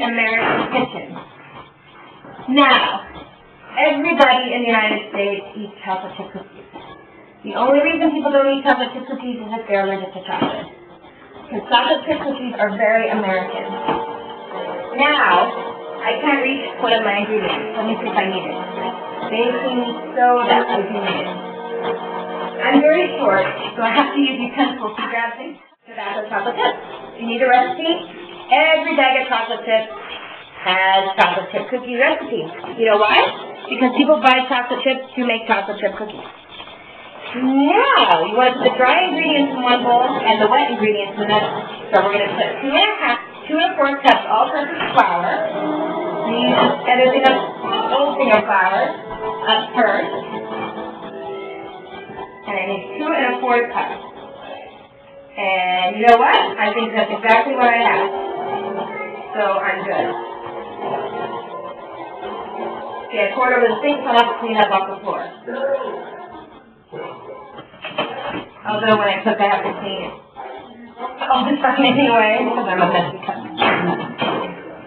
American kitchen. Now, everybody in the United States eats chocolate chip cookies. The only reason people don't eat chocolate chip cookies is if they're allergic to chocolate. Because chocolate chip cookies are very American. Now, I can't reach one of my ingredients. Let me see if I need it. Baking soda, I do need it. I'm very short, so I have to use utensils to grab things. Tobacco chocolate chips. You need a recipe. Every bag of chocolate chips has chocolate chip cookie recipe. You know why? Because people buy chocolate chips to make chocolate chip cookies. Now, you want to put the dry ingredients in one bowl and the wet ingredients in another. So we're going to put 2 1/4 cups all-purpose flour. And there's enough whole thing of flour up first. And I need 2 1/4 cups. And you know what? I think that's exactly what I have. So I'm good. Okay, I poured over the sink, so I'll have to clean up off the floor. Although when I cook, I have to clean it all the time anyway, because I'm a messy cook.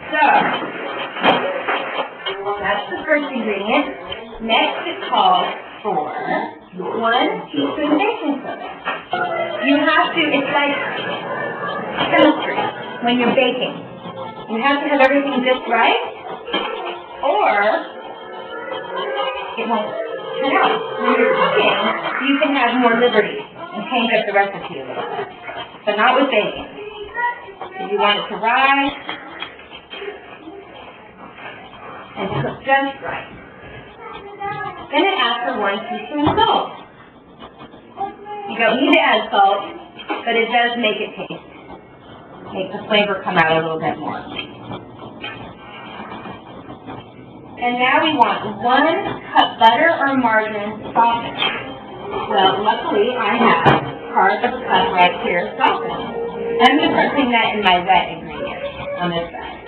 So, that's the first ingredient. Next, it calls for 1 teaspoon baking soda. You have to, it's like chemistry when you're baking. You have to have everything just right, or it won't turn out. When you're cooking, you can have more liberty and change up the recipe a little bit, but not with baking. So you want it to rise and cook just right. Then it asks for 1 teaspoon salt. You don't need to add salt, but it does make it taste. Make the flavor come out a little bit more. And now we want 1 cup butter or margarine softened. Well, luckily I have part of a cup right here softened. And I'm going to start putting that in my wet ingredients on this side.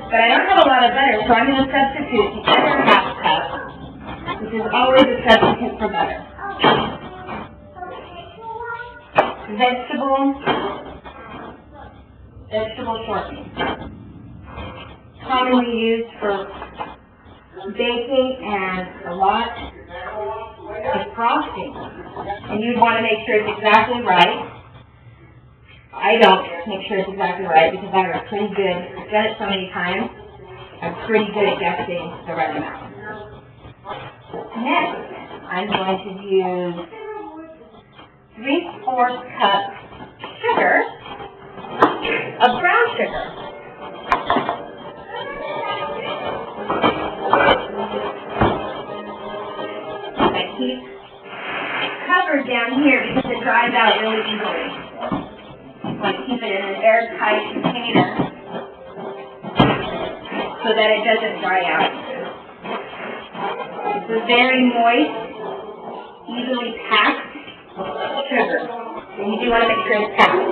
But I don't have a lot of butter, so I'm going to substitute the other 1/2 cup, which is always a substitute for butter. Vegetable shortening. Commonly used for baking and a lot is frosting. And you'd want to make sure it's exactly right. I don't make sure it's exactly right because I'm pretty good. I've done it so many times. I'm pretty good at guessing the right amount. Next, I'm going to use 3/4 cup sugar of brown sugar. I keep covered down here because it dries out really easily. I want to keep it in an airtight container so that it doesn't dry out. It's a very moist, easily packed sugar. And you do want to make sure it's packed.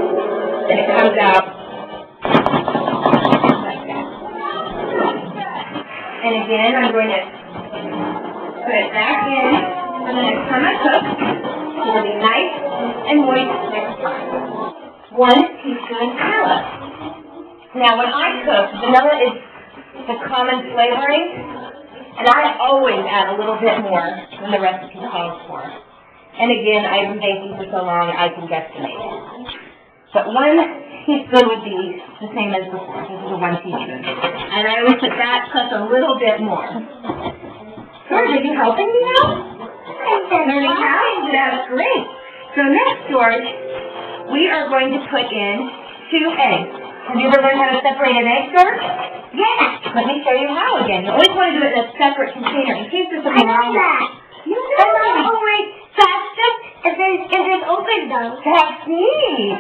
And it comes out like that. And again, I'm going to put it back in for the next time I cook. So it'll be nice and moist next time. 1 teaspoon vanilla. Now when I cook, vanilla is the common flavoring, and I always add a little bit more than the recipe calls for. And again, I've been baking for so long, I can guesstimate it. But 1 teaspoon would be the same as before. This is a 1 teaspoon. And I always put that plus a little bit more. George, are you helping me now? Learning how? That's great. So next, George, we are going to put in 2 eggs. Have you ever learned how to separate an egg, George? Yeah. Let me show you how again. You always want to do it in a separate container in case there's something wrong. You know. Oh, wait. That's just if it's open, though. That's neat.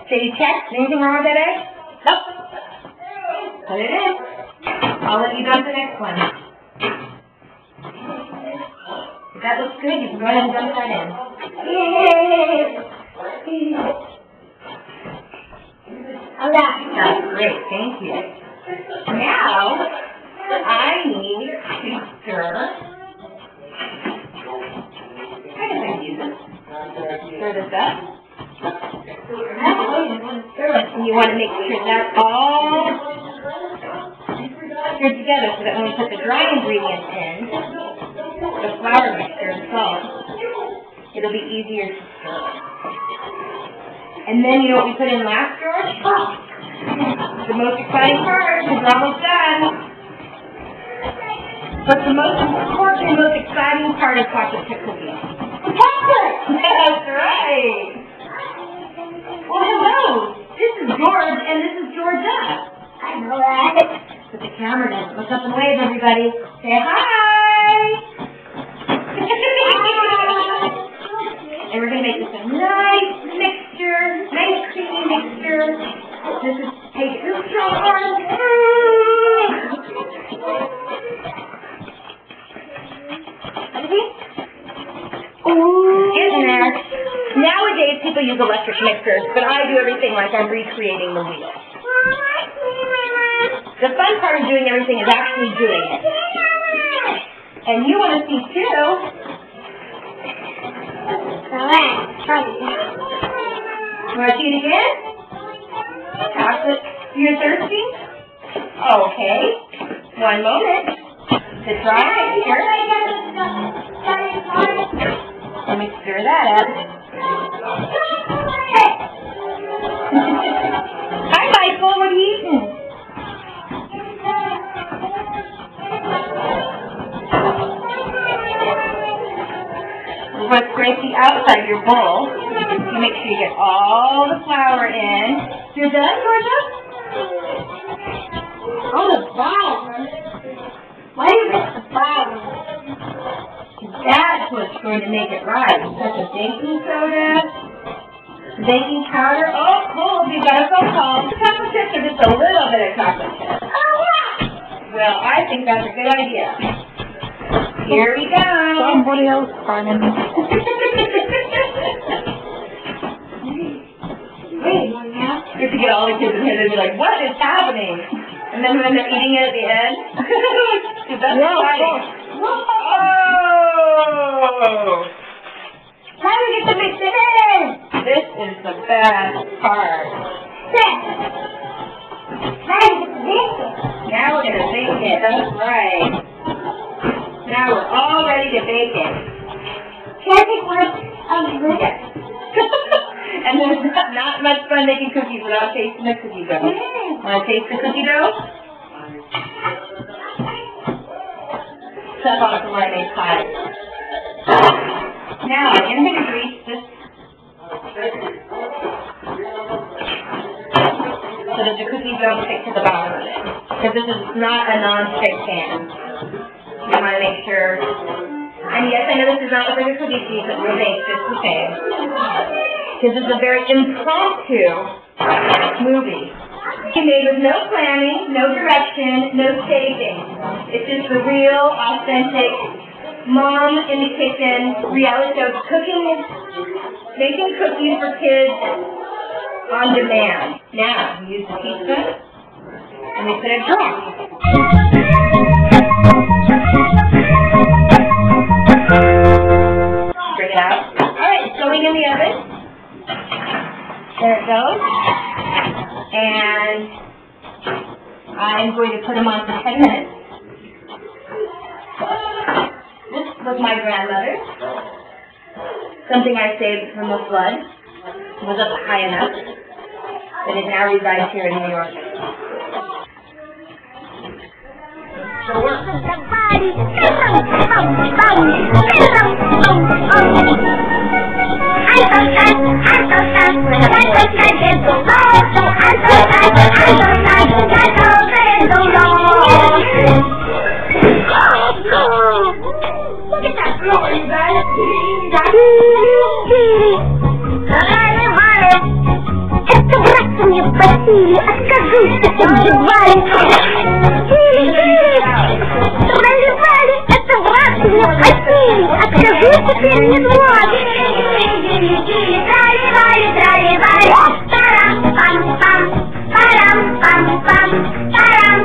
Did you check? Anything wrong with that egg? Nope. Put it in. I'll let you dump the next one. If that looks good, you can go ahead and dump that in. That's great. Thank you. Now, I need to stir. Stir this up. And you want to make sure that's all stirred together so that when we put the dry ingredients in, the flour mixture and salt, it'll be easier to stir. And then you know what we put in last, George? The most exciting part, because we're almost done. But the most important and most exciting part of chocolate chip cookies. Chocolate! That's right! Well, hello! This is George, and this is Georgia. I know that. Put the camera down. Look up and wave, everybody. Say hi! And we're going to make this a nice mixture, nice creamy mixture. This is take it strong. In there. Nowadays, people use electric mixers, but I do everything like I'm recreating the wheel. The fun part of doing everything is actually doing it. And you want to see too. Want to see it again? Chocolate. You're thirsty? Okay. One moment. Sit right here. Let me stir that up. Hi, Michael. What are you eating? We're going to scrape the outside of your bowl. You make sure you get all the flour in. You're done, Georgia? Oh, the bottom. Why do you get the bottom? That's what's going to make it right. Such a baking soda, baking powder. Oh, cool. We've got a phone call. Chocolate chips or just a little bit of chocolate chips? Well, I think that's a good idea. Here we go. Somebody else finding me. Wait, you have to get all the kids in here and be like, what is happening? And then when they're eating it at the end. That's exciting. Oh! How do we get to mix it in? This is the best part. Now we're going to bake it. That's right. Now we're all ready to bake it. Can I take one of this? And there's not much fun making cookies without tasting the cookie dough. Want to taste the cookie dough? Step on it from where I made pie. Now, I'm going to grease this so that the cookies don't stick to the bottom of it. Because this is not a non-stick pan. You want to make sure. And yes, I know this is not what the cookie sheet, but we'll bake just the same. Because this is a very impromptu movie. Made with no planning, no direction, no staging. It's just the real, authentic, mom in the kitchen reality show, cooking, making cookies for kids on demand. Now, we use the teaspoon, and we put a drop. Bring it out. All right, it's going in the oven. There it goes. And I'm going to put them on for 10 minutes. This was my grandmother. Something I saved from the flood. It was up high enough that it now resides here in New York. Look at that floor, you guys. Это брат мне просили, откажусь от обживали. Проливали, это брат мне просили, откажусь теперь не звать. Трали-вали, трали-вали, парам-пам-пам, парам-пам-пам, парам.